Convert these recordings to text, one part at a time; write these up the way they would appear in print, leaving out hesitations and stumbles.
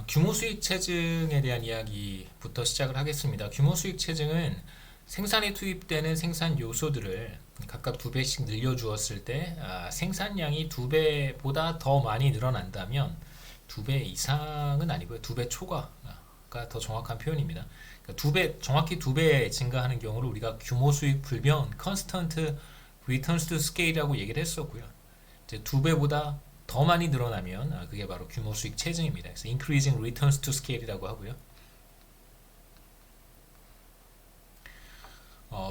규모 수익 체증에 대한 이야기부터 시작을 하겠습니다. 규모 수익 체증은 생산에 투입되는 생산 요소들을 각각 2배씩 늘려주었을 때 생산량이 2배보다 더 많이 늘어난다면 2배 이상은 아니고요. 2배 초과가 더 정확한 표현입니다. 그러니까 정확히 2배 증가하는 경우를 우리가 규모 수익 불변 (constant returns to scale)이라고 얘기를 했었고요. 이제 2배보다 더 많이 늘어나면 그게 바로 규모 수익 체증입니다. 그래서 increasing returns to scale이라고 하고요.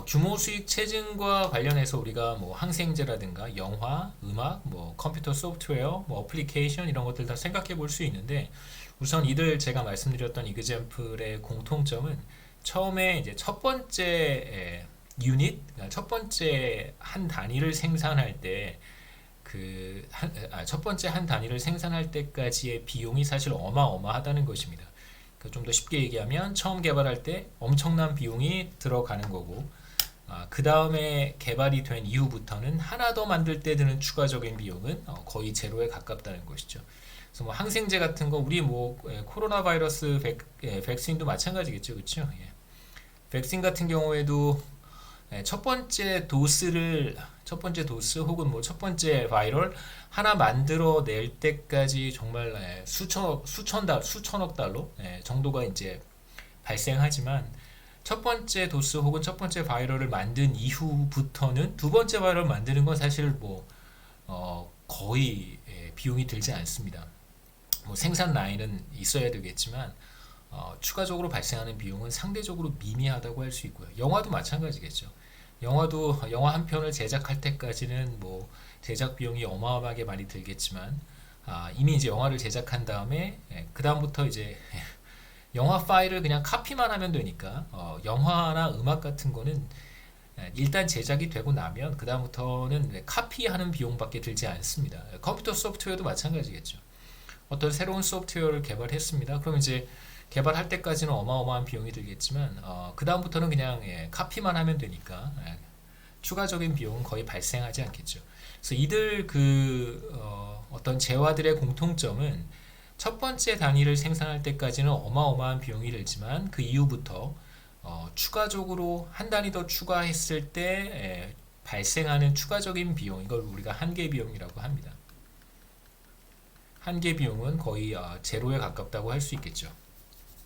규모 수익 체증과 관련해서 우리가 뭐 항생제라든가 영화, 음악, 뭐 컴퓨터 소프트웨어, 뭐 어플리케이션 이런 것들 다 생각해 볼 수 있는데 우선 이들 제가 말씀드렸던 이그젬플의 공통점은 처음에 이제 첫 번째 유닛, 첫 번째 한 단위를 생산할 때 첫 번째 한 단위를 생산할 때까지의 비용이 사실 어마어마하다는 것입니다. 좀 더 쉽게 얘기하면 처음 개발할 때 엄청난 비용이 들어가는 거고 그 다음에 개발이 된 이후부터는 하나 더 만들 때 드는 추가적인 비용은 거의 제로에 가깝다는 것이죠. 그래서 뭐 항생제 같은 거 우리 뭐 코로나 바이러스 백신도 마찬가지겠죠, 그렇죠? 백신 같은 경우에도 첫 번째 도스 혹은 뭐 첫 번째 바이럴 하나 만들어낼 때까지 정말 수천억 달러 정도가 이제 발생하지만 첫 번째 도스 혹은 첫 번째 바이럴을 만든 이후부터는 두 번째 바이럴 만드는 건 사실 뭐 거의 비용이 들지 않습니다. 뭐 생산 라인은 있어야 되겠지만 추가적으로 발생하는 비용은 상대적으로 미미하다고 할 수 있고요. 영화도 마찬가지겠죠. 영화 한 편을 제작할 때까지는 뭐 제작 비용이 어마어마하게 많이 들겠지만 이미 이제 영화를 제작한 다음에 그 다음부터 이제 영화 파일을 그냥 카피만 하면 되니까 영화나 음악 같은 거는 일단 제작이 되고 나면 그 다음부터는 카피하는 비용밖에 들지 않습니다. 컴퓨터 소프트웨어도 마찬가지겠죠. 어떤 새로운 소프트웨어를 개발했습니다. 그럼 이제 개발할 때까지는 어마어마한 비용이 들겠지만 그 다음부터는 그냥 카피만 하면 되니까 추가적인 비용은 거의 발생하지 않겠죠. 그래서 이들 어떤 재화들의 공통점은 첫 번째 단위를 생산할 때까지는 어마어마한 비용이 들지만 그 이후부터 추가적으로 한 단위 더 추가했을 때 발생하는 추가적인 비용, 이걸 우리가 한계 비용이라고 합니다. 한계 비용은 거의 제로에 가깝다고 할 수 있겠죠.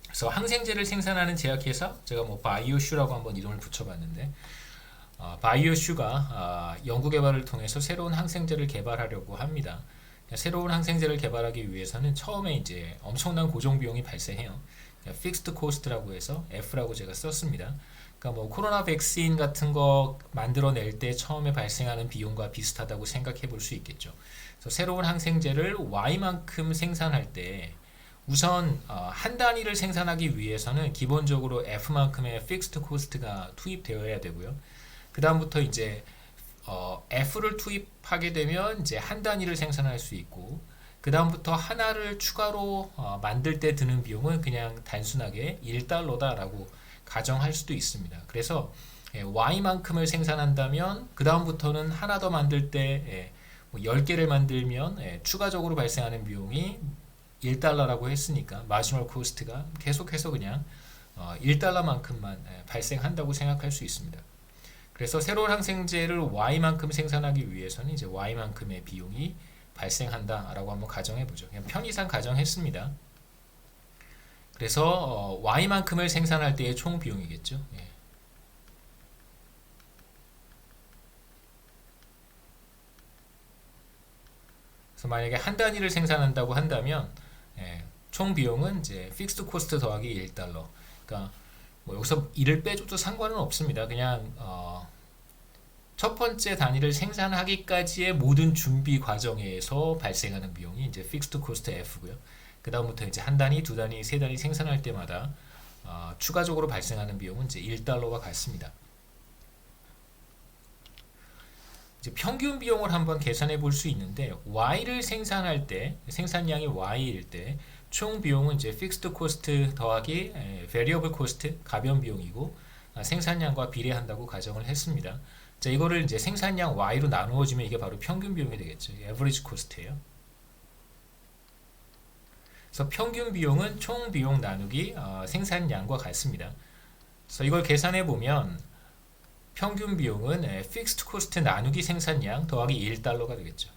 그래서 항생제를 생산하는 제약회사, 제가 뭐 바이오슈라고 한번 이름을 붙여봤는데 바이오슈가 연구개발을 통해서 새로운 항생제를 개발하려고 합니다. 새로운 항생제를 개발하기 위해서는 처음에 이제 엄청난 고정 비용이 발생해요. 픽스드 코스트라고 해서 F라고 제가 썼습니다. 그러니까 뭐 코로나 백신 같은 거 만들어낼 때 처음에 발생하는 비용과 비슷하다고 생각해 볼 수 있겠죠. 그래서 새로운 항생제를 Y만큼 생산할 때 우선 한 단위를 생산하기 위해서는 기본적으로 F만큼의 픽스드 코스트가 투입되어야 되고요. 그 다음부터 이제 F를 투입하게 되면 이제 한 단위를 생산할 수 있고 그 다음부터 하나를 추가로 만들 때 드는 비용은 그냥 단순하게 1달러다라고 가정할 수도 있습니다. 그래서 Y만큼을 생산한다면 그 다음부터는 하나 더 만들 때 10개를 만들면 추가적으로 발생하는 비용이 1달러라고 했으니까 마지노 코스트가 계속해서 그냥 1달러만큼만 발생한다고 생각할 수 있습니다. 그래서 새로운 항생제를 Y만큼 생산하기 위해서는 이제 Y만큼의 비용이 발생한다라고 한번 가정해보죠. 그냥 편의상 가정했습니다. 그래서 Y만큼을 생산할 때의 총 비용이겠죠. 그래서 만약에 한 단위를 생산한다고 한다면 총 비용은 이제 픽스드 코스트 더하기 1달러. 그러니까 뭐 여기서 1을 빼줘도 상관은 없습니다. 그냥 첫 번째 단위를 생산하기까지의 모든 준비 과정에서 발생하는 비용이 이제 픽스드 코스트 F고요. 그 다음부터 이제 한 단위, 두 단위, 세 단위 생산할 때마다 추가적으로 발생하는 비용은 이제 1달러와 같습니다. 이제 평균 비용을 한번 계산해 볼 수 있는데 Y를 생산할 때 생산량이 Y일 때 총 비용은 이제 픽스드 코스트 더하기 베리어블 코스트 가변 비용이고 생산량과 비례한다고 가정을 했습니다. 자, 이거를 이제 생산량 Y로 나누어주면 이게 바로 평균 비용이 되겠죠. 에버리지 코스트예요. 그래서 평균 비용은 총 비용 나누기 생산량과 같습니다. 그래서 이걸 계산해 보면 평균 비용은 픽스드 코스트 나누기 생산량 더하기 1달러가 되겠죠.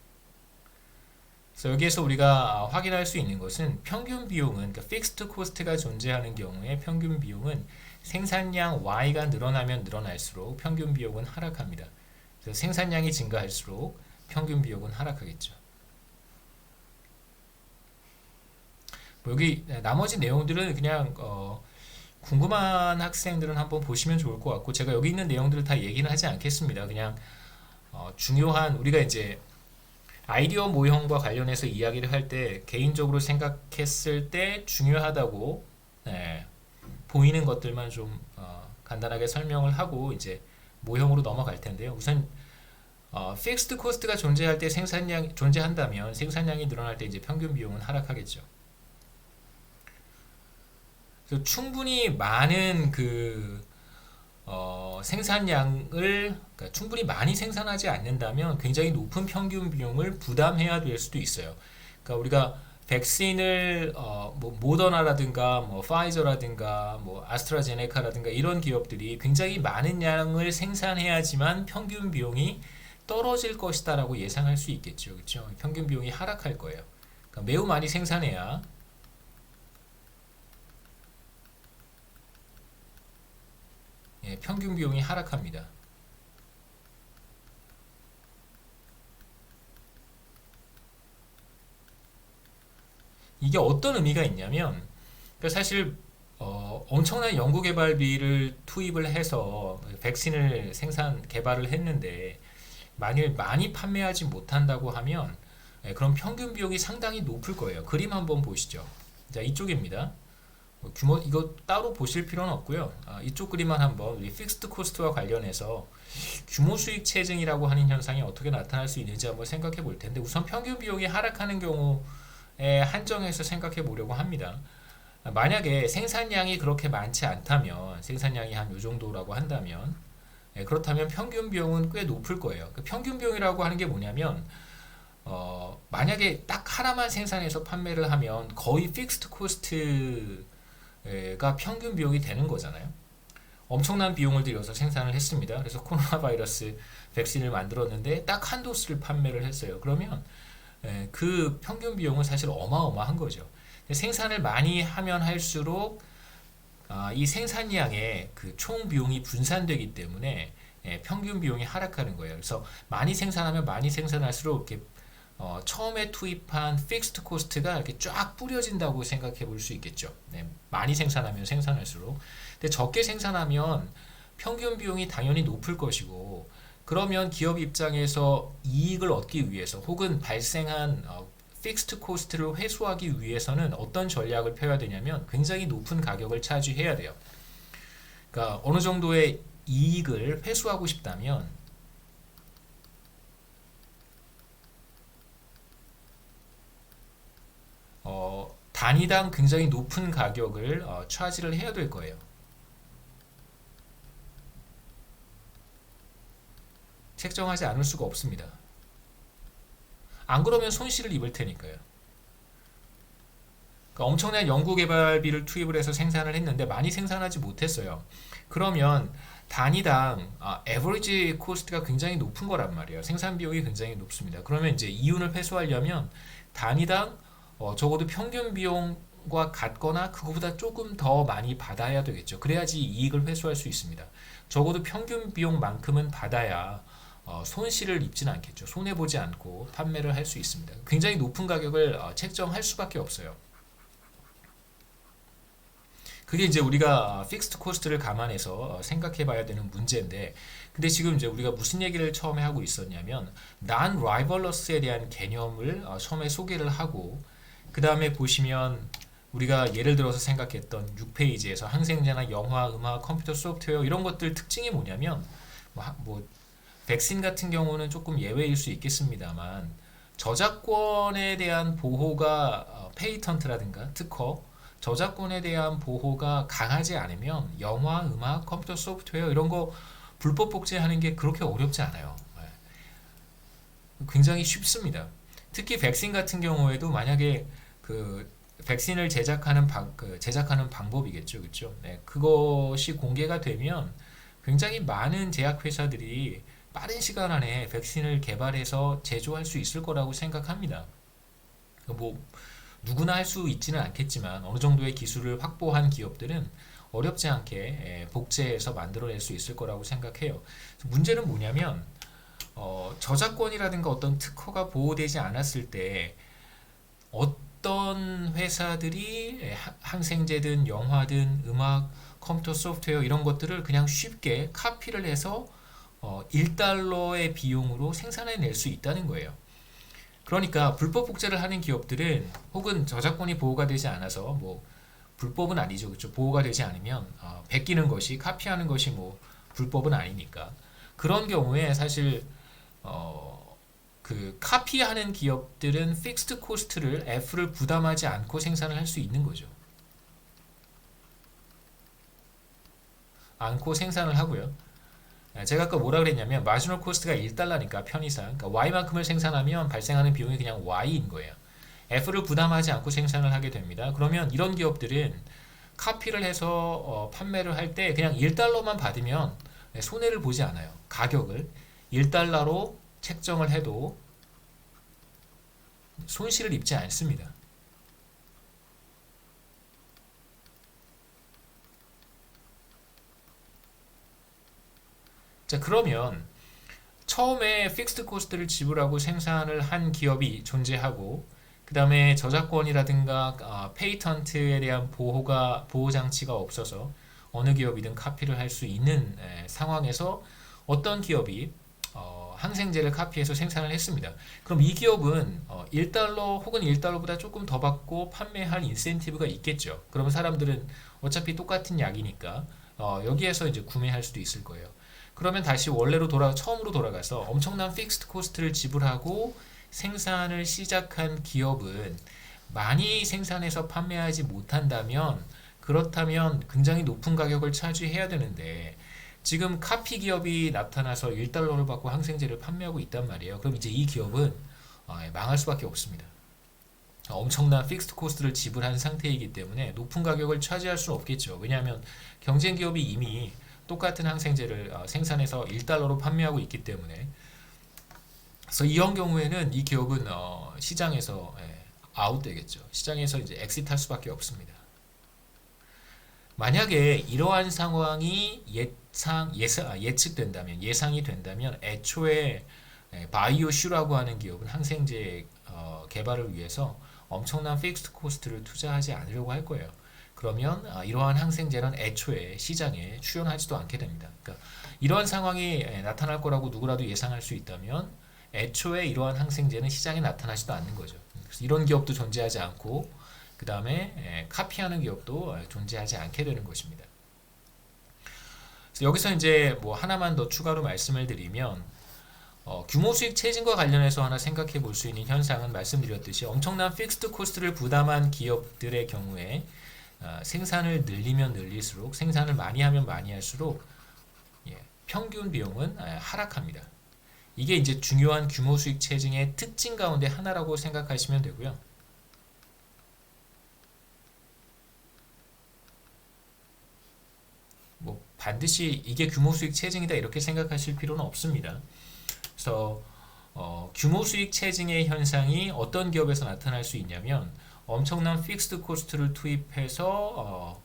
그래서 여기에서 우리가 확인할 수 있는 것은 평균 비용은 그러니까 픽스드 코스트가 존재하는 경우에 평균 비용은 생산량 Y가 늘어나면 늘어날수록 평균 비용은 하락합니다. 그래서 생산량이 증가할수록 평균 비용은 하락하겠죠. 여기 나머지 내용들은 그냥 궁금한 학생들은 한번 보시면 좋을 것 같고 제가 여기 있는 내용들을 다 얘기는 하지 않겠습니다. 그냥 중요한 우리가 이제 아이디어 모형과 관련해서 이야기를 할 때 개인적으로 생각했을 때 중요하다고 보이는 것들만 좀 간단하게 설명을 하고 이제 모형으로 넘어갈 텐데요. 우선 픽스드 코스트가 존재할 때 생산량 존재한다면 생산량이 늘어날 때 이제 평균 비용은 하락하겠죠. 그래서 충분히 많은 생산량을 그러니까 충분히 많이 생산하지 않는다면 굉장히 높은 평균 비용을 부담해야 될 수도 있어요. 그러니까 우리가 백신을 뭐 모더나라든가 뭐 파이저라든가 뭐 아스트라제네카라든가 이런 기업들이 굉장히 많은 양을 생산해야지만 평균 비용이 떨어질 것이다라고 예상할 수 있겠죠. 그렇죠? 평균 비용이 하락할 거예요. 그러니까 매우 많이 생산해야 평균 비용이 하락합니다. 이게 어떤 의미가 있냐면 사실 엄청난 연구개발비를 투입을 해서 백신을 생산 개발을 했는데 만일 많이 판매하지 못한다고 하면 그럼 평균 비용이 상당히 높을 거예요. 그림 한번 보시죠. 자, 이쪽입니다. 규모 이거 따로 보실 필요는 없고요. 이쪽 그림만 한번 우리 픽스드 코스트와 관련해서 규모 수익 체증이라고 하는 현상이 어떻게 나타날 수 있는지 한번 생각해 볼 텐데 우선 평균 비용이 하락하는 경우에 한정해서 생각해 보려고 합니다. 만약에 생산량이 그렇게 많지 않다면 생산량이 한 요 정도라고 한다면 그렇다면 평균 비용은 꽤 높을 거예요. 그 평균 비용이라고 하는 게 뭐냐면 만약에 딱 하나만 생산해서 판매를 하면 거의 픽스드 코스트가 평균 비용이 되는 거잖아요. 엄청난 비용을 들여서 생산을 했습니다. 그래서 코로나 바이러스 백신을 만들었는데 딱 한 도스를 판매를 했어요. 그러면 그 평균 비용은 사실 어마어마한 거죠. 생산을 많이 하면 할수록 이 생산량의 그 총 비용이 분산되기 때문에 평균 비용이 하락하는 거예요. 그래서 많이 생산하면 많이 생산할수록 이렇게 처음에 투입한 픽스드 코스트가 이렇게 쫙 뿌려진다고 생각해 볼 수 있겠죠. 많이 생산하면 생산할수록. 근데 적게 생산하면 평균 비용이 당연히 높을 것이고, 그러면 기업 입장에서 이익을 얻기 위해서 혹은 발생한 픽스드 코스트를 회수하기 위해서는 어떤 전략을 펴야 되냐면 굉장히 높은 가격을 차지해야 돼요. 그러니까 어느 정도의 이익을 회수하고 싶다면 단위당 굉장히 높은 가격을 차지를 해야 될 거예요. 책정하지 않을 수가 없습니다. 안 그러면 손실을 입을 테니까요. 그러니까 엄청난 연구개발비를 투입을 해서 생산을 했는데 많이 생산하지 못했어요. 그러면 단위당 에버리지 코스트가 굉장히 높은 거란 말이에요. 생산 비용이 굉장히 높습니다. 그러면 이제 이윤을 회수하려면 단위당 적어도 평균 비용과 같거나 그거보다 조금 더 많이 받아야 되겠죠. 그래야지 이익을 회수할 수 있습니다. 적어도 평균 비용만큼은 받아야 손실을 입지는 않겠죠. 손해보지 않고 판매를 할 수 있습니다. 굉장히 높은 가격을 책정할 수밖에 없어요. 그게 이제 우리가 픽스드 코스트를 감안해서 생각해 봐야 되는 문제인데, 근데 지금 이제 우리가 무슨 얘기를 처음에 하고 있었냐면 non-rivalrous에 대한 개념을 처음에 소개를 하고, 그 다음에 보시면 우리가 예를 들어서 생각했던 6페이지에서 항생제나 영화, 음악, 컴퓨터 소프트웨어 이런 것들 특징이 뭐냐면 뭐 백신 같은 경우는 조금 예외일 수 있겠습니다만 저작권에 대한 보호가 페이턴트라든가 특허, 저작권에 대한 보호가 강하지 않으면 영화, 음악, 컴퓨터 소프트웨어 이런 거 불법 복제하는 게 그렇게 어렵지 않아요. 굉장히 쉽습니다. 특히 백신 같은 경우에도 만약에 그 백신을 제작하는 방법이겠죠, 그렇죠? 네, 그것이 공개가 되면 굉장히 많은 제약회사들이 빠른 시간 안에 백신을 개발해서 제조할 수 있을 거라고 생각합니다. 뭐 누구나 할 수 있지는 않겠지만 어느 정도의 기술을 확보한 기업들은 어렵지 않게 복제해서 만들어낼 수 있을 거라고 생각해요. 문제는 뭐냐면 저작권이라든가 어떤 특허가 보호되지 않았을 때 어떤 회사들이 항생제든 영화든 음악, 컴퓨터 소프트웨어 이런 것들을 그냥 쉽게 카피를 해서 1달러의 비용으로 생산해낼 수 있다는 거예요. 그러니까 불법 복제를 하는 기업들은 혹은 저작권이 보호가 되지 않아서 뭐 불법은 아니죠, 그렇죠? 보호가 되지 않으면 베끼는 것이 카피하는 것이 뭐 불법은 아니니까 그런 경우에 사실 그 카피하는 기업들은 픽스드 코스트를 F를 부담하지 않고 생산을 할 수 있는 거죠. 않고 생산을 하고요. 제가 아까 뭐라 그랬냐면 마지널 코스트가 1달러니까 편의상 그러니까 Y만큼을 생산하면 발생하는 비용이 그냥 Y인 거예요. F를 부담하지 않고 생산을 하게 됩니다. 그러면 이런 기업들은 카피를 해서 판매를 할 때 그냥 1달러만 받으면 손해를 보지 않아요. 가격을 1달러로 책정을 해도 손실을 입지 않습니다. 자, 그러면 처음에 픽스드 코스트를 지불하고 생산을 한 기업이 존재하고 그 다음에 저작권이라든가 페이턴트에 대한 보호 장치가 없어서 어느 기업이든 카피를 할 수 있는 상황에서 어떤 기업이 항생제를 카피해서 생산을 했습니다. 그럼 이 기업은 1달러 혹은 1달러보다 조금 더 받고 판매할 인센티브가 있겠죠. 그러면 사람들은 어차피 똑같은 약이니까 여기에서 이제 구매할 수도 있을 거예요. 그러면 다시 원래로 처음으로 돌아가서 엄청난 픽스드 코스트를 지불하고 생산을 시작한 기업은 많이 생산해서 판매하지 못한다면 그렇다면 굉장히 높은 가격을 차지해야 되는데 지금 카피 기업이 나타나서 1달러를 받고 항생제를 판매하고 있단 말이에요. 그럼 이제 이 기업은 망할 수밖에 없습니다. 엄청난 픽스드 코스트를 지불한 상태이기 때문에 높은 가격을 차지할 수는 없겠죠. 왜냐하면 경쟁 기업이 이미 똑같은 항생제를 생산해서 1달러로 판매하고 있기 때문에 그래서 이런 경우에는 이 기업은 시장에서 아웃되겠죠. 시장에서 이제 엑시트할 수밖에 없습니다. 만약에 이러한 상황이 예측된다면 예상이 된다면 애초에 바이오슈라고 하는 기업은 항생제 개발을 위해서 엄청난 픽스드 코스트를 투자하지 않으려고 할 거예요. 그러면 이러한 항생제는 애초에 시장에 출연하지도 않게 됩니다. 그러니까 이러한 상황이 나타날 거라고 누구라도 예상할 수 있다면 애초에 이러한 항생제는 시장에 나타나지도 않는 거죠. 그래서 이런 기업도 존재하지 않고 그 다음에 카피하는 기업도 존재하지 않게 되는 것입니다. 그래서 여기서 이제 뭐 하나만 더 추가로 말씀을 드리면 규모 수익 체증과 관련해서 하나 생각해 볼 수 있는 현상은 말씀드렸듯이 엄청난 픽스드 코스트를 부담한 기업들의 경우에 생산을 늘리면 늘릴수록 생산을 많이 하면 많이 할수록 평균 비용은 하락합니다. 이게 이제 중요한 규모 수익 체증의 특징 가운데 하나라고 생각하시면 되고요. 뭐 반드시 이게 규모 수익 체증이다 이렇게 생각하실 필요는 없습니다. 그래서 규모 수익 체증의 현상이 어떤 기업에서 나타날 수 있냐면 엄청난 픽스드 코스트를 투입해서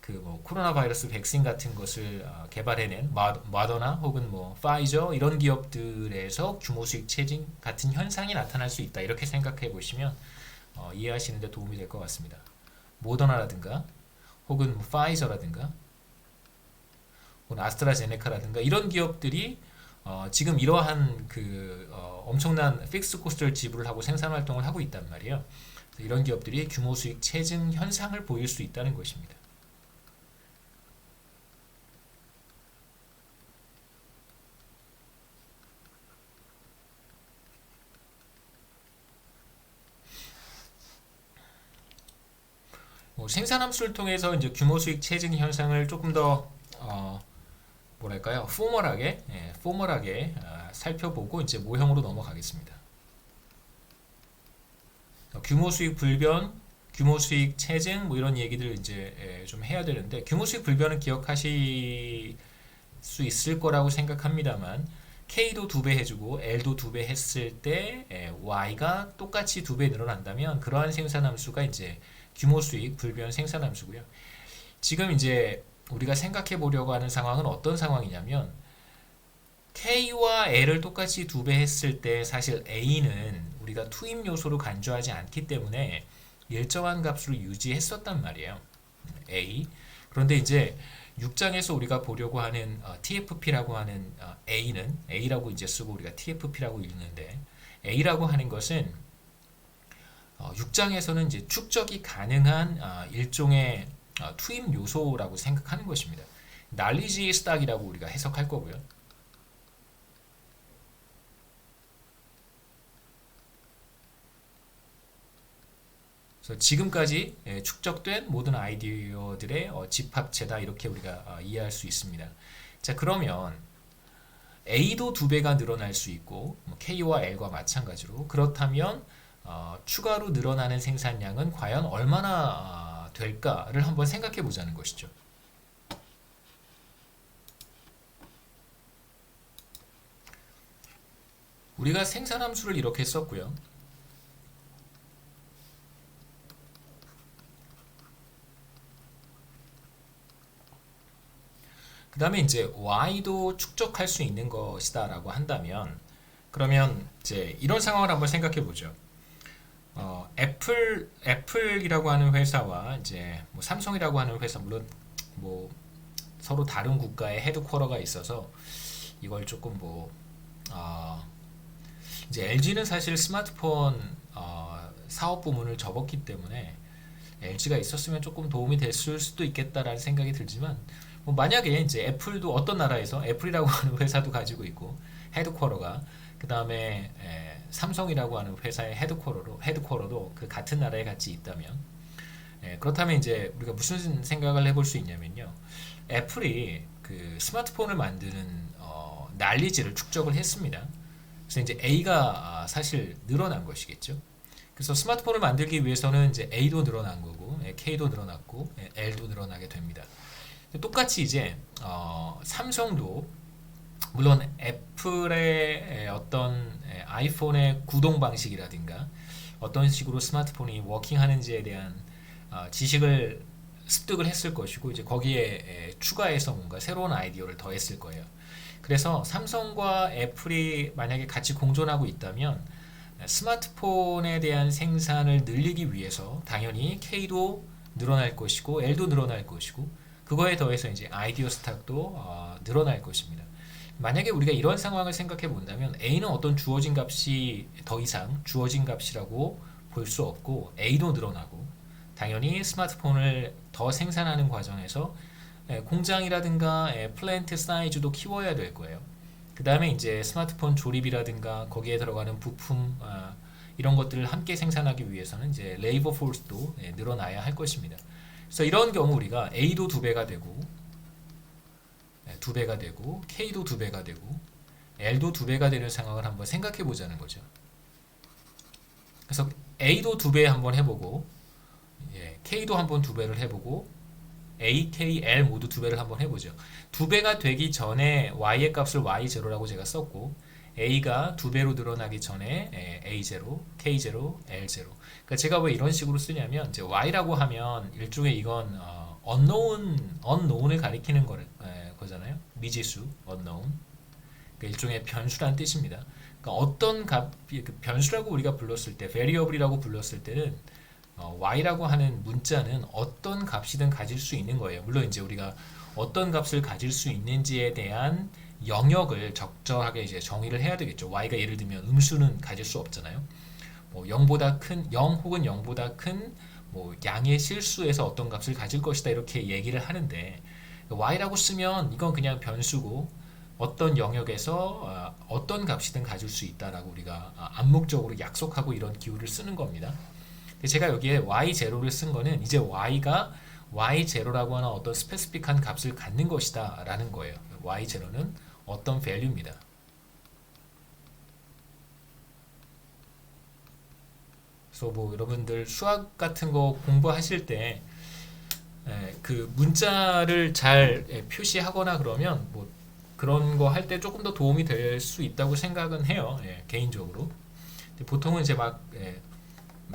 그 뭐 코로나 바이러스 백신 같은 것을 개발해낸 마더나 혹은 뭐 파이저 이런 기업들에서 규모 수익 체증 같은 현상이 나타날 수 있다 이렇게 생각해 보시면 이해하시는 데 도움이 될 것 같습니다. 모더나라든가 혹은 뭐 파이저라든가 혹은 아스트라제네카라든가 이런 기업들이 지금 이러한 그 엄청난 픽스 코스트를 지불을 하고 생산 활동을 하고 있단 말이에요. 이런 기업들이 규모 수익 체증 현상을 보일 수 있다는 것입니다. 뭐 생산함수를 통해서 이제 규모 수익 체증 현상을 조금 더 뭐랄까요? 포멀하게 살펴보고 이제 모형으로 넘어가겠습니다. 규모 수익 불변, 규모 수익 체증 뭐 이런 얘기들 이제 좀 해야 되는데, 규모 수익 불변은 기억하실 수 있을 거라고 생각합니다만, K도 2배 해주고 L도 2배 했을 때 Y가 똑같이 2배 늘어난다면 그러한 생산함수가 이제 규모 수익 불변 생산함수고요. 지금 이제 우리가 생각해 보려고 하는 상황은 어떤 상황이냐면, K와 L을 똑같이 2배 했을 때 사실 A는 우리가 투입 요소로 간주하지 않기 때문에 일정한 값으로 유지했었단 말이에요. A. 그런데 이제 6장에서 우리가 보려고 하는 TFP라고 하는 A는 A라고 이제 쓰고 우리가 TFP라고 읽는데, A라고 하는 것은 6장에서는 이제 축적이 가능한 일종의 투입 요소라고 생각하는 것입니다. knowledge stack이라고 우리가 해석할 거고요. 그래서 지금까지 축적된 모든 아이디어들의 집합체다, 이렇게 우리가 이해할 수 있습니다. 자, 그러면 A도 2배가 늘어날 수 있고 K와 L과 마찬가지로, 그렇다면 추가로 늘어나는 생산량은 과연 얼마나 될까를 한번 생각해 보자는 것이죠. 우리가 생산함수를 이렇게 썼고요. 그 다음에 이제 Y도 축적할 수 있는 것이다 라고 한다면, 그러면 이제 이런 상황을 한번 생각해 보죠. 애플이라고 하는 회사와 이제 뭐 삼성이라고 하는 회사, 물론 뭐 서로 다른 국가의 헤드쿼터가 있어서 이걸 조금 이제 LG는 사실 스마트폰 사업 부문을 접었기 때문에 LG가 있었으면 조금 도움이 됐을 수도 있겠다라는 생각이 들지만, 뭐 만약에 이제 애플도 어떤 나라에서 애플이라고 하는 회사도 가지고 있고 헤드쿼터가, 그 다음에 삼성이라고 하는 회사의 헤드쿼터도 그 같은 나라에 같이 있다면, 그렇다면 이제 우리가 무슨 생각을 해볼 수 있냐면요, 애플이 그 스마트폰을 만드는 난리지를 축적을 했습니다. 그래서 이제 A가 사실 늘어난 것이겠죠. 그래서 스마트폰을 만들기 위해서는 이제 A도 늘어난 거고 K도 늘어났고 L도 늘어나게 됩니다. 똑같이 이제 삼성도, 물론 애플의 어떤 아이폰의 구동 방식이라든가 어떤 식으로 스마트폰이 워킹하는지에 대한 지식을 습득을 했을 것이고, 이제 거기에 추가해서 뭔가 새로운 아이디어를 더했을 거예요. 그래서 삼성과 애플이 만약에 같이 공존하고 있다면 스마트폰에 대한 생산을 늘리기 위해서 당연히 K도 늘어날 것이고 L도 늘어날 것이고, 그거에 더해서 이제 아이디어 스탁도 늘어날 것입니다. 만약에 우리가 이런 상황을 생각해 본다면 A는 어떤 주어진 값이 더 이상 주어진 값이라고 볼 수 없고 A도 늘어나고, 당연히 스마트폰을 더 생산하는 과정에서 공장이라든가 플랜트 사이즈도 키워야 될 거예요. 그 다음에 이제 스마트폰 조립이라든가 거기에 들어가는 부품 이런 것들을 함께 생산하기 위해서는 이제 레이버 포스도 늘어나야 할 것입니다. 그래서 이런 경우 우리가 A도 2배가 되고 2배가 되고 K도 2배가 되고 L도 2배가 되는 상황을 한번 생각해 보자는 거죠. 그래서 A도 2배 한번 해보고 K도 한번 2배를 해보고 A, K, L 모두 2배를 한번 해보죠. 2배가 되기 전에 Y의 값을 Y0라고 제가 썼고, A가 2배로 늘어나기 전에 A0, K0, L0. 그러니까 제가 왜 이런 식으로 쓰냐면, 이제 Y라고 하면 일종의 이건 unknown을 가리키는 거잖아요. 미지수, unknown. 그러니까 일종의 변수란 뜻입니다. 그러니까 어떤 변수라고 우리가 불렀을 때, variable이라고 불렀을 때는 y라고 하는 문자는 어떤 값이든 가질 수 있는 거예요. 물론 이제 우리가 어떤 값을 가질 수 있는지에 대한 영역을 적절하게 이제 정의를 해야 되겠죠. y가 예를 들면 음수는 가질 수 없잖아요. 뭐 0보다 큰 0 혹은 0보다 큰 뭐 양의 실수에서 어떤 값을 가질 것이다, 이렇게 얘기를 하는데, y라고 쓰면 이건 그냥 변수고 어떤 영역에서 어떤 값이든 가질 수 있다라고 우리가 암묵적으로 약속하고 이런 기호를 쓰는 겁니다. 제가 여기에 y0를 쓴 거는 이제 y가 y0라고 하는 어떤 스페시픽한 값을 갖는 것이다 라는 거예요. y0는 어떤 value입니다. 그래서 뭐 여러분들 수학 같은 거 공부하실 때 그 문자를 잘 표시하거나 그러면 뭐 그런 거 할 때 조금 더 도움이 될 수 있다고 생각은 해요. 개인적으로. 근데 보통은 이제 막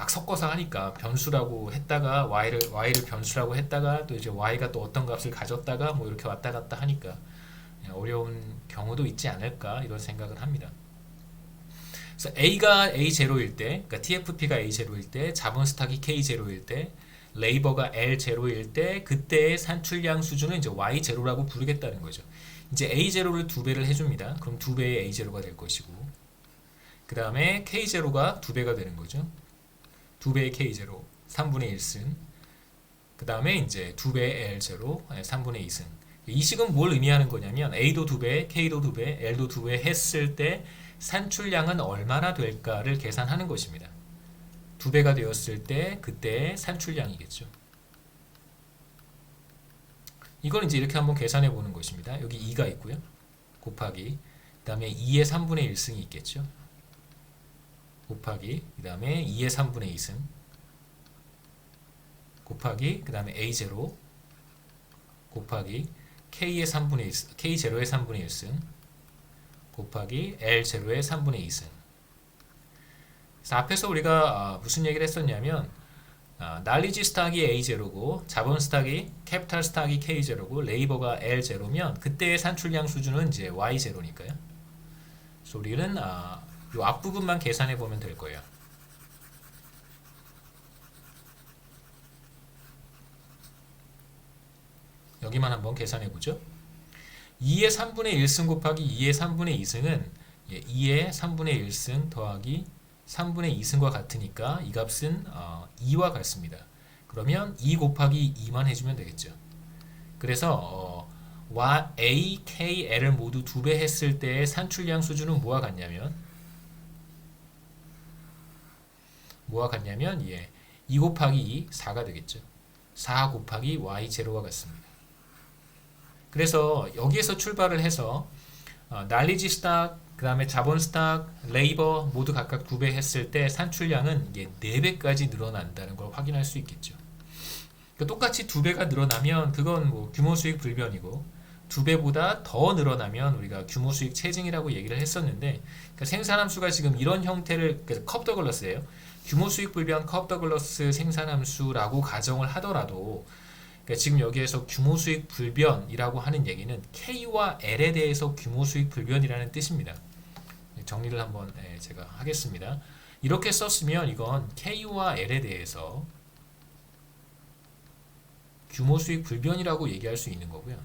섞어서 하니까 변수라고 했다가 y를 변수라고 했다가 또 이제 y가 또 어떤 값을 가졌다가 뭐 이렇게 왔다 갔다 하니까 어려운 경우도 있지 않을까 이런 생각을 합니다. 그래서 A가 A0일 때, 그러니까 TFP가 A0일 때, 자본 스탁이 K0일 때, 레이버가 L0일 때, 그때의 산출량 수준은 이제 Y0라고 부르겠다는 거죠. 이제 A0를 2배를 해줍니다. 그럼 2배의 A0가 될 것이고, 그 다음에 K0가 2배가 되는 거죠. 2배의 K0, 3분의 1승. 그 다음에 이제 2배의 L0, 3분의 2승. 이 식은 뭘 의미하는 거냐면 A도 2배, K도 2배, L도 2배 했을 때 산출량은 얼마나 될까를 계산하는 것입니다. 2배가 되었을 때 그때의 산출량이겠죠. 이걸 이제 이렇게 한번 계산해 보는 것입니다. 여기 2가 있고요. 곱하기 그 다음에 2의 3분의 1승이 있겠죠. 곱하기 그 다음에 2의 3분의 2승 곱하기 그 다음에 A0 곱하기 K의 3분의 1, K0의 3분의 1승 곱하기 L0의 3분의 2승. 그래서 앞에서 우리가 무슨 얘기를 했었냐면 날리지 스탁이 A0고 자본 스탁이 캐피탈 스탁이 K0고 레이버가 L0면 그때의 산출량 수준은 이제 Y0니까요. 그래서 우리는 이 앞부분만 계산해 보면 될 거예요. 여기만 한번 계산해 보죠. 2의 3분의 1승 곱하기 2의 3분의 2승은 2의 3분의 1승 더하기 3분의 2승과 같으니까 이 값은 2와 같습니다. 그러면 2 곱하기 2만 해주면 되겠죠. 그래서 A, K, L을 모두 2배 했을 때의 산출량 수준은 뭐와 같냐면 2 곱하기 2, 4가 되겠죠. 4 곱하기 Y0가 같습니다. 그래서 여기에서 출발을 해서 날리지 스탁, 그 다음에 자본 스탁, 레이버 모두 각각 2배 했을 때 산출량은 이게 4배까지 늘어난다는 걸 확인할 수 있겠죠. 그러니까 똑같이 2배가 늘어나면 그건 뭐 규모 수익 불변이고 2배보다 더 늘어나면 우리가 규모 수익 체증이라고 얘기를 했었는데 그러니까 생산함수가 지금 이런 형태를 컵 더글러스예요. 규모 수익 불변 컵 더글러스 생산함수라고 가정을 하더라도 그러니까 지금 여기에서 규모 수익 불변이라고 하는 얘기는 K와 L에 대해서 규모 수익 불변이라는 뜻입니다. 정리를 한번 제가 하겠습니다. 이렇게 썼으면 이건 K와 L에 대해서 규모 수익 불변이라고 얘기할 수 있는 거고요.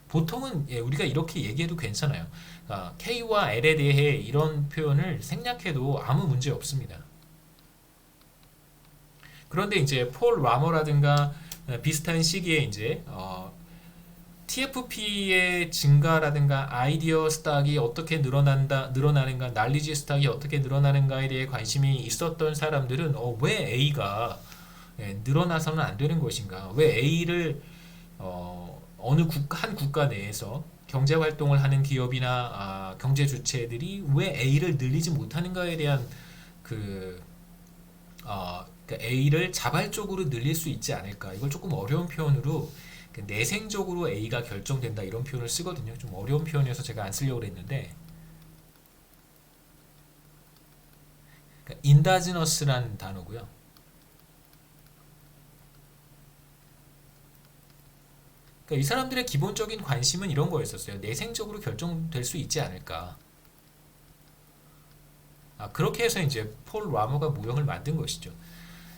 보통은 우리가 이렇게 얘기해도 괜찮아요. 그러니까 K와 L에 대해 이런 표현을 생략해도 아무 문제 없습니다. 그런데 이제 폴 라머라든가 비슷한 시기에 이제 TFP의 증가라든가 아이디어 스탁이 어떻게 늘어나는가, 날리지 스탁이 어떻게 늘어나는가에 대해 관심이 있었던 사람들은 왜 A가 늘어나서는 안 되는 것인가? 왜 A를 한 국가 내에서 경제 활동을 하는 기업이나 경제 주체들이 왜 A를 늘리지 못하는가에 대한 A를 자발적으로 늘릴 수 있지 않을까? 이걸 조금 어려운 표현으로 내생적으로 A가 결정된다 이런 표현을 쓰거든요. 좀 어려운 표현이어서 제가 안 쓰려고 했는데 인다지너스라는 단어고요. 이 사람들의 기본적인 관심은 이런 거였었어요. 내생적으로 결정될 수 있지 않을까? 그렇게 해서 이제 폴 라머가 모형을 만든 것이죠.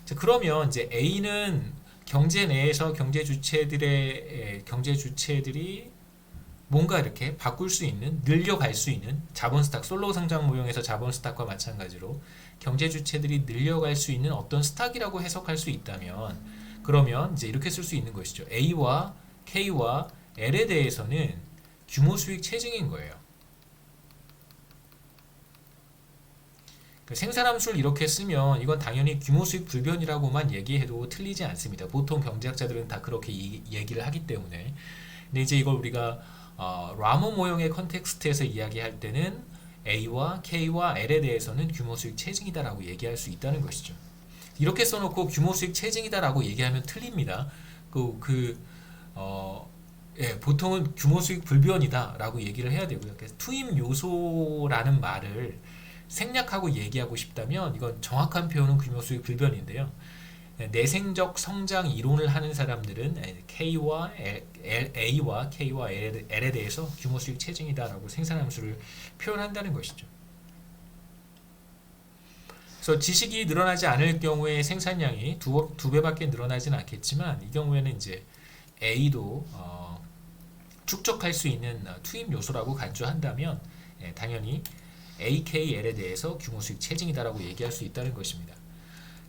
자, 그러면 이제 A는 경제 내에서 경제 주체들이 뭔가 이렇게 바꿀 수 있는, 늘려갈 수 있는 자본 스탁, 솔로 성장 모형에서 자본 스탁과 마찬가지로 경제 주체들이 늘려갈 수 있는 어떤 스탁이라고 해석할 수 있다면 그러면 이제 이렇게 쓸 수 있는 것이죠. A와 K와 L에 대해서는 규모 수익 체증인 거예요. 생산함수를 이렇게 쓰면 이건 당연히 규모 수익 불변이라고만 얘기해도 틀리지 않습니다. 보통 경제학자들은 다 그렇게 얘기를 하기 때문에. 근데 이제 이걸 우리가 라모 모형의 컨텍스트에서 이야기할 때는 A와 K와 L에 대해서는 규모 수익 체증이다라고 얘기할 수 있다는 것이죠. 이렇게 써놓고 규모 수익 체증이다라고 얘기하면 틀립니다. 보통은 규모 수익 불변이다라고 얘기를 해야 되고요. 그래서 투입 요소라는 말을 생략하고 얘기하고 싶다면 이건 정확한 표현은 규모 수익 불변인데요. 내생적 성장 이론을 하는 사람들은 A와 K와 L에 대해서 규모 수익 체증이다라고 생산함수를 표현한다는 것이죠. 그래서 지식이 늘어나지 않을 경우에 생산량이 두 배밖에 늘어나지는 않겠지만 이 경우에는 이제 A도 축적할 수 있는 투입 요소라고 간주한다면 당연히 AKL에 대해서 규모 수익 체증이다라고 얘기할 수 있다는 것입니다.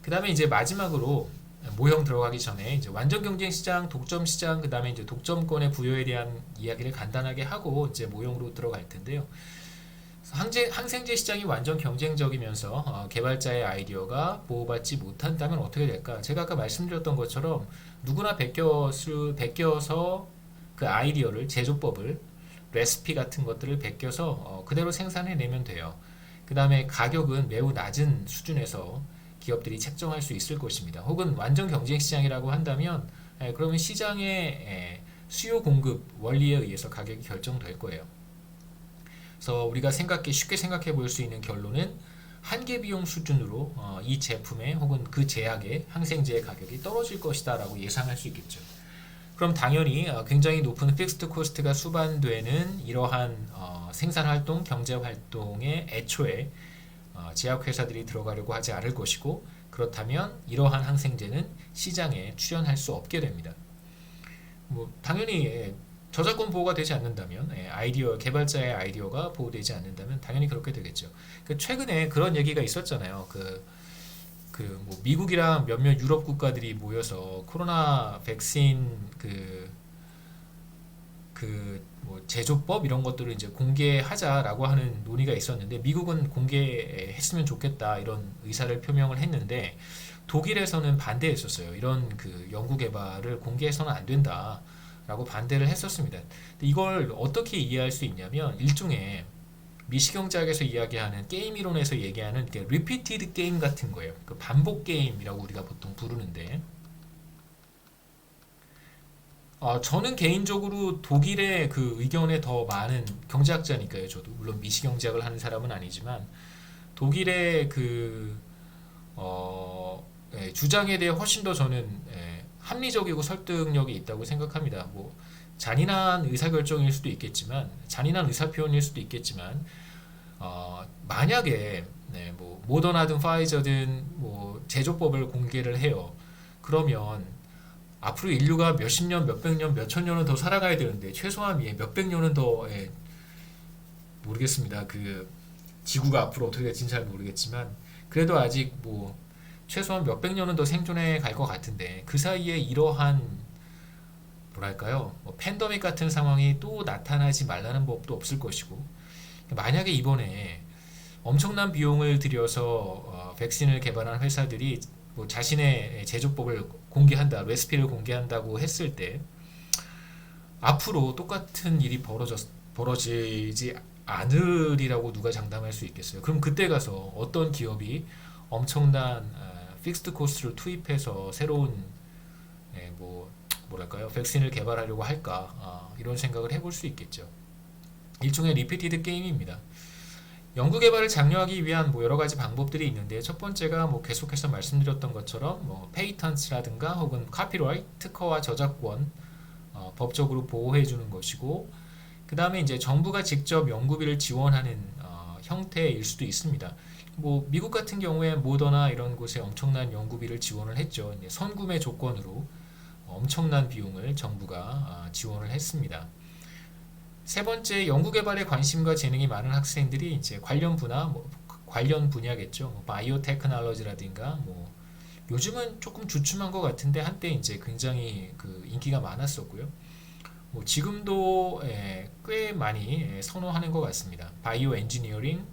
그 다음에 이제 마지막으로 모형 들어가기 전에 이제 완전 경쟁 시장, 독점 시장, 그 다음에 이제 독점권의 부여에 대한 이야기를 간단하게 하고 이제 모형으로 들어갈 텐데요. 항생제 시장이 완전 경쟁적이면서 개발자의 아이디어가 보호받지 못한다면 어떻게 될까? 제가 아까 말씀드렸던 것처럼 누구나 베껴서 그 아이디어를, 제조법을, 레시피 같은 것들을 베껴서 그대로 생산해내면 돼요. 그 다음에 가격은 매우 낮은 수준에서 기업들이 책정할 수 있을 것입니다. 혹은 완전 경쟁 시장이라고 한다면 그러면 시장의 수요 공급 원리에 의해서 가격이 결정될 거예요. 그래서 우리가 쉽게 생각해 볼 수 있는 결론은 한계 비용 수준으로 이 제품의 혹은 그 제약의 항생제의 가격이 떨어질 것이다 라고 예상할 수 있겠죠. 그럼 당연히 굉장히 높은 픽스드 코스트가 수반되는 이러한 생산활동, 경제활동에 애초에 제약회사들이 들어가려고 하지 않을 것이고, 그렇다면 이러한 항생제는 시장에 출현할 수 없게 됩니다. 당연히 저작권 보호가 되지 않는다면, 개발자의 아이디어가 보호되지 않는다면 당연히 그렇게 되겠죠. 최근에 그런 얘기가 있었잖아요. 미국이랑 몇몇 유럽 국가들이 모여서 코로나 백신 제조법 이런 것들을 이제 공개하자라고 하는 논의가 있었는데, 미국은 공개했으면 좋겠다 이런 의사를 표명을 했는데 독일에서는 반대했었어요. 이런 연구 개발을 공개해서는 안 된다라고 반대를 했었습니다. 근데 이걸 어떻게 이해할 수 있냐면, 일종의 미시경제학에서 이야기하는 게임 이론에서 얘기하는 리피티드 게임 같은 거예요. 반복 게임이라고 우리가 보통 부르는데, 저는 개인적으로 독일의 의견에 더 많은 경제학자니까요. 저도 물론 미시경제학을 하는 사람은 아니지만 독일의 주장에 대해 훨씬 더 저는 합리적이고 설득력이 있다고 생각합니다. 잔인한 의사결정일 수도 있겠지만, 잔인한 의사표현일 수도 있겠지만, 만약에 모더나든 파이저든 제조법을 공개를 해요. 그러면 앞으로 인류가 몇십 년, 몇백 년, 몇천 년은 더 살아가야 되는데, 최소한 몇백 년은 더 모르겠습니다. 지구가 앞으로 어떻게 될지는 잘 모르겠지만, 그래도 아직 최소한 몇백 년은 더 생존해 갈 것 같은데, 그 사이에 이러한 뭐랄까요, 팬데믹 같은 상황이 또 나타나지 말라는 법도 없을 것이고, 만약에 이번에 엄청난 비용을 들여서 백신을 개발한 회사들이 자신의 제조법을 공개한다, 레시피를 공개한다고 했을 때 앞으로 똑같은 일이 벌어지지 않으리라고 누가 장담할 수 있겠어요? 그럼 그때 가서 어떤 기업이 엄청난 픽스드 코스트를 투입해서 새로운 뭐랄까요, 백신을 개발하려고 할까, 이런 생각을 해볼 수 있겠죠. 일종의 리피티드 게임입니다. 연구 개발을 장려하기 위한 여러 가지 방법들이 있는데, 첫 번째가 계속해서 말씀드렸던 것처럼 페이턴트라든가 혹은 카피라이트, 특허와 저작권 법적으로 보호해 주는 것이고, 그 다음에 이제 정부가 직접 연구비를 지원하는 형태일 수도 있습니다. 미국 같은 경우에 모더나 이런 곳에 엄청난 연구비를 지원을 했죠. 이제 선구매 조건으로 엄청난 비용을 정부가 지원을 했습니다. 세 번째, 연구개발에 관심과 재능이 많은 학생들이 이제 관련 분야겠죠. 바이오 테크놀로지라든가 요즘은 조금 주춤한 것 같은데 한때 이제 굉장히 인기가 많았었고요. 지금도 꽤 많이 선호하는 것 같습니다. 바이오 엔지니어링,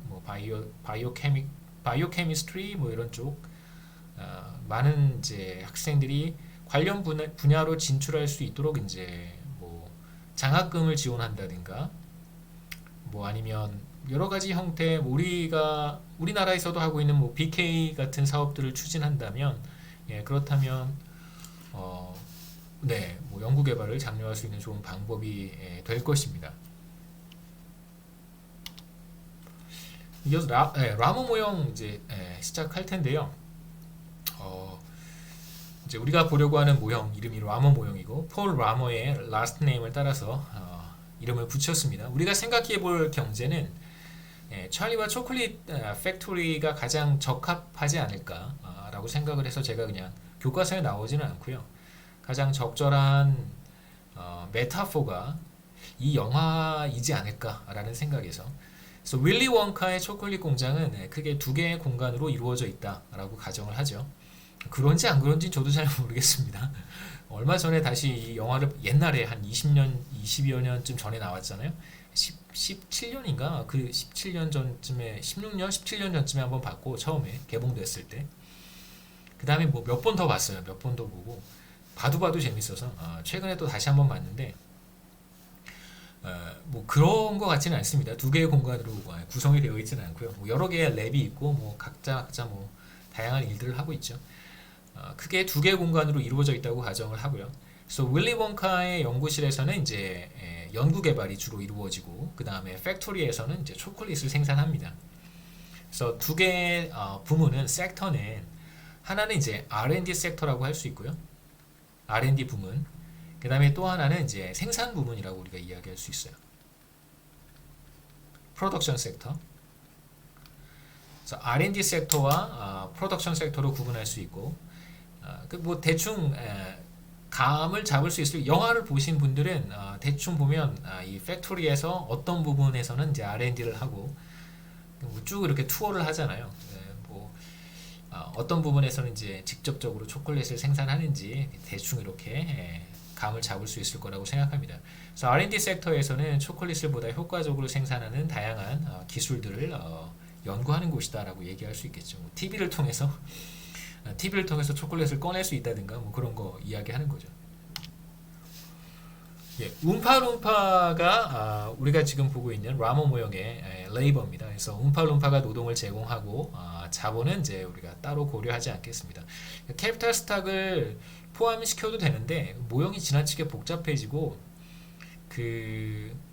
바이오 케미스트리 이런 쪽 많은 이제 학생들이 관련 분야로 진출할 수 있도록 이제 장학금을 지원한다든가 아니면 여러 가지 형태 우리나라에서도 하고 있는 뭐 BK 같은 사업들을 추진한다면 그렇다면 네, 뭐 연구 개발을 장려할 수 있는 좋은 방법이 될 것입니다. 이어서 라모 모형 이제 시작할 텐데요. 이제 우리가 보려고 하는 모형 이름이 라모 모형이고 폴 라모의 라스트 네임을 따라서 이름을 붙였습니다. 우리가 생각해 볼 경제는 찰리와 초콜릿 팩토리가 가장 적합하지 않을까라고 생각을 해서 제가 그냥 교과서에 나오지는 않고요. 가장 적절한 메타포가 이 영화이지 않을까라는 생각에서 그래서 윌리 원카의 초콜릿 공장은 크게 두 개의 공간으로 이루어져 있다라고 가정을 하죠. 그런지 안 그런지 저도 잘 모르겠습니다. 얼마 전에 다시 이 영화를 옛날에 한 20여 년쯤 전에 나왔잖아요. 17년인가? 그 17년 전쯤에 16년, 17년 전쯤에 한번 봤고 처음에 개봉됐을 때 그 다음에 뭐 몇 번 더 봤어요. 몇 번 더 보고 봐도 재밌어서 최근에 또 다시 한번 봤는데 뭐 그런 것 같지는 않습니다. 두 개의 공간으로 구성이 되어 있지는 않고요. 뭐 여러 개의 랩이 있고 뭐 각자 뭐 다양한 일들을 하고 있죠. 크게 두 개의 공간으로 이루어져 있다고 가정을 하고요. 그래서 윌리 원카의 연구실에서는 이제 연구 개발이 주로 이루어지고 그 다음에 팩토리에서는 이제 초콜릿을 생산합니다. 그래서 두 개의 부문은 섹터는 하나는 이제 R&D 섹터라고 할 수 있고요. R&D 부문. 그 다음에 또 하나는 이제 생산 부문이라고 우리가 이야기할 수 있어요. 프로덕션 섹터. 그래서 R&D 섹터와 프로덕션 섹터로 구분할 수 있고, 그 뭐 대충 감을 잡을 수 있을 영화를 보신 분들은 대충 보면 이 팩토리에서 어떤 부분에서는 이제 R&D를 하고 쭉 이렇게 투어를 하잖아요. 뭐 어떤 부분에서는 이제 직접적으로 초콜릿을 생산하는지 대충 이렇게 감을 잡을 수 있을 거라고 생각합니다. 그래서 R&D 섹터에서는 초콜릿을 보다 효과적으로 생산하는 다양한 기술들을 연구하는 곳이다라고 얘기할 수 있겠죠. 뭐 TV를 통해서 초콜릿을 꺼낼 수 있다든가 뭐 그런 거 이야기하는 거죠. 움파룸파가 우리가 지금 보고 있는 라모 모형의 레이버입니다. 그래서 움파룸파가 노동을 제공하고 자본은 이제 우리가 따로 고려하지 않겠습니다. 캐피탈 스탁을 포함시켜도 되는데 모형이 지나치게 복잡해지고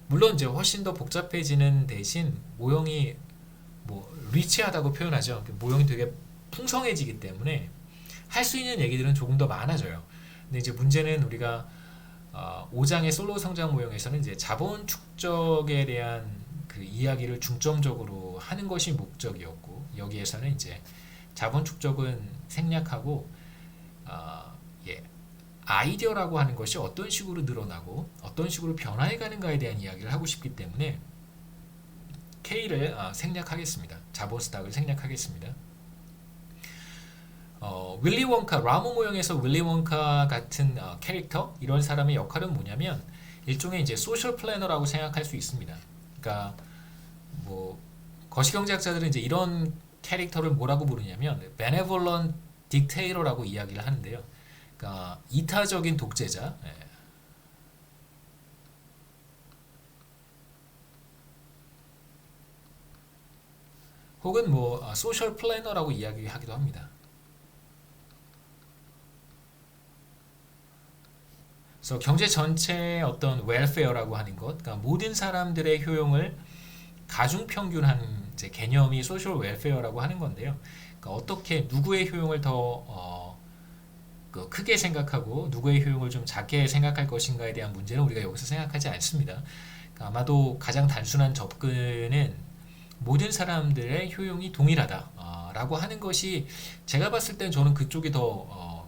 물론 이제 훨씬 더 복잡해지는 대신 모형이 뭐 리치하다고 표현하죠. 모형이 되게 풍성해지기 때문에 할 수 있는 얘기들은 조금 더 많아져요. 근데 이제 문제는 우리가 5장의 솔로 성장 모형에서는 이제 자본 축적에 대한 그 이야기를 중점적으로 하는 것이 목적이었고 여기에서는 이제 자본 축적은 생략하고 아이디어라고 하는 것이 어떤 식으로 늘어나고 어떤 식으로 변화해 가는가에 대한 이야기를 하고 싶기 때문에 K를 생략하겠습니다. 자본 스탁을 생략하겠습니다. 윌리 원카, 라모 모형에서 윌리 원카 같은 캐릭터 이런 사람의 역할은 뭐냐면 일종의 이제 소셜 플래너라고 생각할 수 있습니다. 그러니까 뭐 거시경제학자들은 이제 이런 캐릭터를 뭐라고 부르냐면 benevolent dictator라고 이야기를 하는데요. 그러니까 이타적인 독재자. 혹은 뭐 소셜 플래너라고 이야기하기도 합니다. 그래서 경제 전체의 어떤 웰페어라고 하는 것, 그러니까 모든 사람들의 효용을 가중평균한 이제 개념이 소셜 웰페어라고 하는 건데요. 그러니까 어떻게 누구의 효용을 더 크게 생각하고 누구의 효용을 좀 작게 생각할 것인가에 대한 문제는 우리가 여기서 생각하지 않습니다. 그러니까 아마도 가장 단순한 접근은 모든 사람들의 효용이 동일하다라고 하는 것이 제가 봤을 땐 저는 그쪽이 더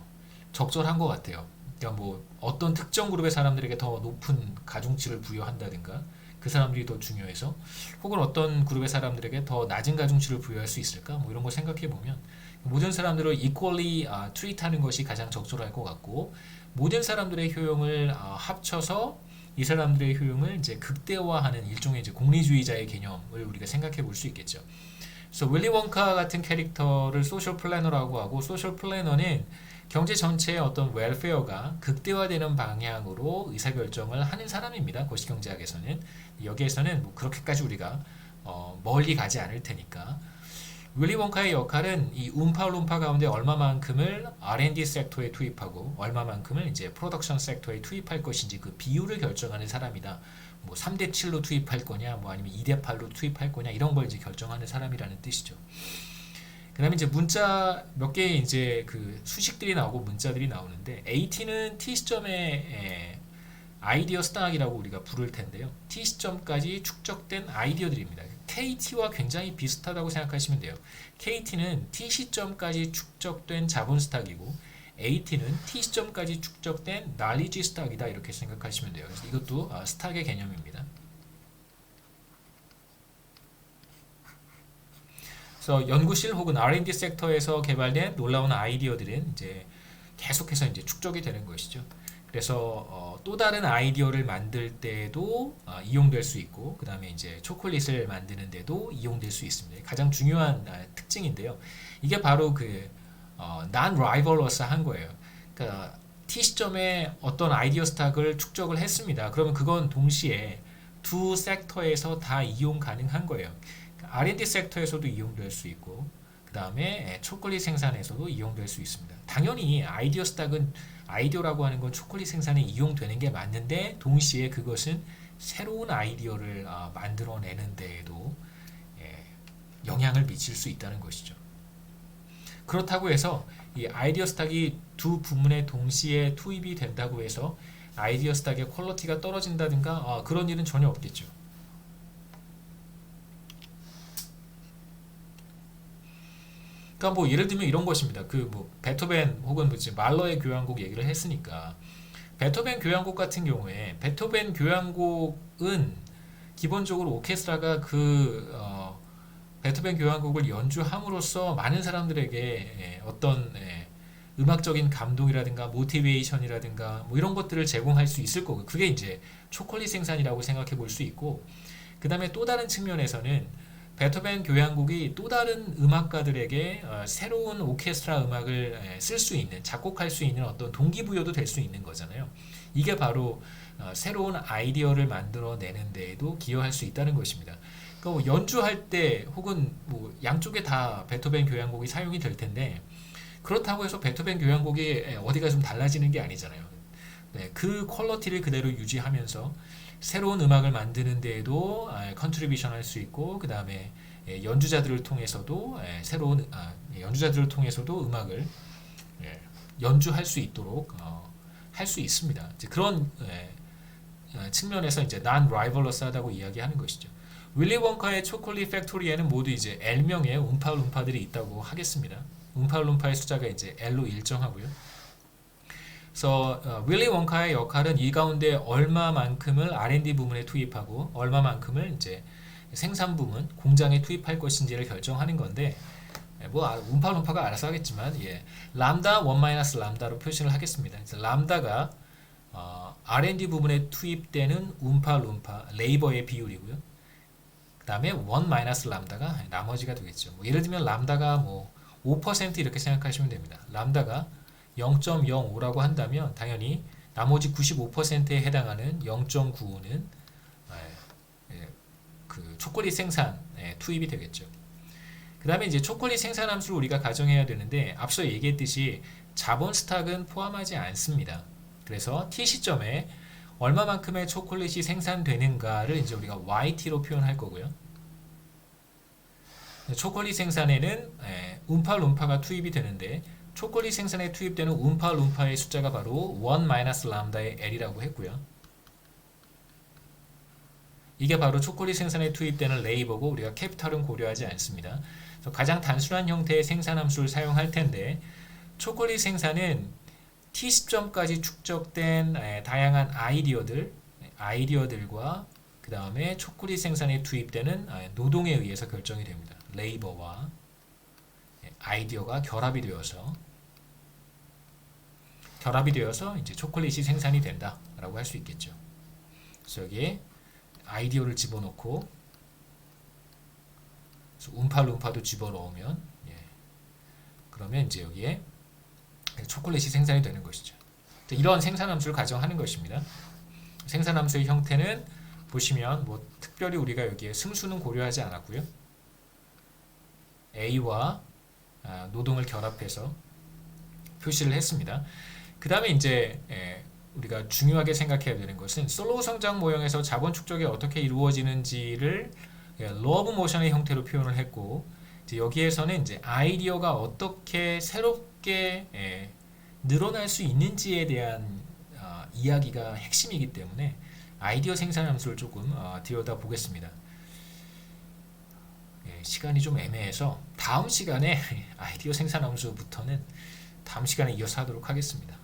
적절한 것 같아요. 그러니까 뭐 어떤 특정 그룹의 사람들에게 더 높은 가중치를 부여한다든가 그 사람들이 더 중요해서 혹은 어떤 그룹의 사람들에게 더 낮은 가중치를 부여할 수 있을까 뭐 이런 거 생각해 보면 모든 사람들을 equally treat하는 것이 가장 적절할 것 같고 모든 사람들의 효용을 합쳐서 이 사람들의 효용을 이제 극대화하는 일종의 이제 공리주의자의 개념을 우리가 생각해 볼 수 있겠죠. 그래서 윌리 원카 같은 캐릭터를 소셜 플래너라고 하고 소셜 플래너는 경제 전체의 어떤 웰페어가 극대화되는 방향으로 의사결정을 하는 사람입니다. 거시경제학에서는 여기에서는 뭐 그렇게까지 우리가 멀리 가지 않을 테니까. 윌리 원카의 역할은 이 움파룸파 가운데 얼마만큼을 R&D 섹터에 투입하고 얼마만큼을 이제 프로덕션 섹터에 투입할 것인지 그 비율을 결정하는 사람이다. 뭐 3대 7로 투입할 거냐, 뭐 아니면 2대 8로 투입할 거냐 이런 걸 이제 결정하는 사람이라는 뜻이죠. 그다음에 이제 문자 몇 개의 이제 그 수식들이 나오고 문자들이 나오는데 AT는 T 시점에 아이디어 스탁이라고 우리가 부를 텐데요. T 시점까지 축적된 아이디어들입니다. KT와 굉장히 비슷하다고 생각하시면 돼요. KT는 T 시점까지 축적된 자본 스탁이고 AT는 T 시점까지 축적된 knowledge 스탁이다 이렇게 생각하시면 돼요. 그래서 이것도 스탁의 개념입니다. 그래서 연구실 혹은 R&D 섹터에서 개발된 놀라운 아이디어들은 이제 계속해서 이제 축적이 되는 것이죠. 그래서 또 다른 아이디어를 만들 때도 이용될 수 있고, 그 다음에 이제 초콜릿을 만드는 데도 이용될 수 있습니다. 가장 중요한 특징인데요. 이게 바로 그 non-rivalrous한 거예요. 그러니까 T 시점에 어떤 아이디어 스탁을 축적을 했습니다. 그러면 그건 동시에 두 섹터에서 다 이용 가능한 거예요. R&D 섹터에서도 이용될 수 있고, 그 다음에 초콜릿 생산에서도 이용될 수 있습니다. 당연히 아이디어 스탁은 아이디어라고 하는 건 초콜릿 생산에 이용되는 게 맞는데 동시에 그것은 새로운 아이디어를 만들어내는 데에도 영향을 미칠 수 있다는 것이죠. 그렇다고 해서 이 아이디어 스탁이 두 부문에 동시에 투입이 된다고 해서 아이디어 스탁의 퀄리티가 떨어진다든가 그런 일은 전혀 없겠죠. 그러니까 뭐 예를 들면 이런 것입니다. 그 뭐 베토벤 혹은 뭐 말러의 교향곡 얘기를 했으니까 베토벤 교향곡 같은 경우에 베토벤 교향곡은 기본적으로 오케스트라가 베토벤 교향곡을 연주함으로써 많은 사람들에게 어떤 음악적인 감동이라든가 모티베이션이라든가 뭐 이런 것들을 제공할 수 있을 거고 그게 이제 초콜릿 생산이라고 생각해 볼 수 있고 그 다음에 또 다른 측면에서는 베토벤 교향곡이 또 다른 음악가들에게 새로운 오케스트라 음악을 쓸 수 있는 작곡할 수 있는 어떤 동기부여도 될 수 있는 거잖아요. 이게 바로 새로운 아이디어를 만들어내는 데에도 기여할 수 있다는 것입니다. 그러니까 뭐 연주할 때 혹은 뭐 양쪽에 다 베토벤 교향곡이 사용이 될 텐데 그렇다고 해서 베토벤 교향곡이 어디가 좀 달라지는 게 아니잖아요. 네, 그 퀄리티를 그대로 유지하면서 새로운 음악을 만드는 데에도 컨트리뷰션 할 수 있고 그 다음에 연주자들을 통해서도 새로운 연주자들을 통해서도 음악을 연주할 수 있도록 할 수 있습니다. 이제 그런 측면에서 이제 non-rivalrous하다고 이야기하는 것이죠. 윌리 원카의 초콜릿 팩토리에는 모두 이제 L명의 움파룸파들이 있다고 하겠습니다. 움파룸파의 숫자가 이제 L로 일정하고요. 그래서 윌리 원카의 역할은 이 가운데 얼마만큼을 R&D 부문에 투입하고 얼마만큼을 이제 생산 부문, 공장에 투입할 것인지를 결정하는 건데 뭐 움파룸파가 알아서 하겠지만 람다 1 람다로 표시를 하겠습니다. 그래서 람다가 R&D 부문에 투입되는 움파룸파 레이버의 비율이고요. 그 다음에 1 람다가 나머지가 되겠죠. 뭐 예를 들면 람다가 뭐 5% 이렇게 생각하시면 됩니다. 람다가 0.05라고 한다면 당연히 나머지 95%에 해당하는 0.95는 그 초콜릿 생산에 투입이 되겠죠. 그 다음에 이제 초콜릿 생산 함수를 우리가 가정해야 되는데 앞서 얘기했듯이 자본 스탁은 포함하지 않습니다. 그래서 T 시점에 얼마만큼의 초콜릿이 생산되는가를 이제 우리가 YT로 표현할 거고요. 초콜릿 생산에는 움파룸파가 투입이 되는데 초콜릿 생산에 투입되는 움파룸파의 숫자가 바로 1 람다의 L이라고 했고요. 이게 바로 초콜릿 생산에 투입되는 레이버고 우리가 캐피탈은 고려하지 않습니다. 그래서 가장 단순한 형태의 생산함수를 사용할 텐데 초콜릿 생산은 T 시점까지 축적된 다양한 아이디어들과 그 다음에 초콜릿 생산에 투입되는 노동에 의해서 결정이 됩니다. 레이버와 아이디어가 결합이 되어서 이제 초콜릿이 생산이 된다라고 할 수 있겠죠. 그래서 여기에 아이디어를 집어넣고 움파룸파도 집어넣으면 그러면 이제 여기에 초콜릿이 생산이 되는 것이죠. 이런 생산함수를 가정하는 것입니다. 생산함수의 형태는 보시면 뭐 특별히 우리가 여기에 승수는 고려하지 않았고요. A와 노동을 결합해서 표시를 했습니다. 그 다음에 이제 우리가 중요하게 생각해야 되는 것은 솔로우 성장 모형에서 자본 축적이 어떻게 이루어지는지를 러브 모션의 형태로 표현을 했고, 이제 여기에서는 이제 아이디어가 어떻게 새롭게 늘어날 수 있는지에 대한 이야기가 핵심이기 때문에 아이디어 생산 함수를 조금 들여다 보겠습니다. 시간이 좀 애매해서 다음 시간에 아이디어 생산 함수부터는 다음 시간에 이어서 하도록 하겠습니다.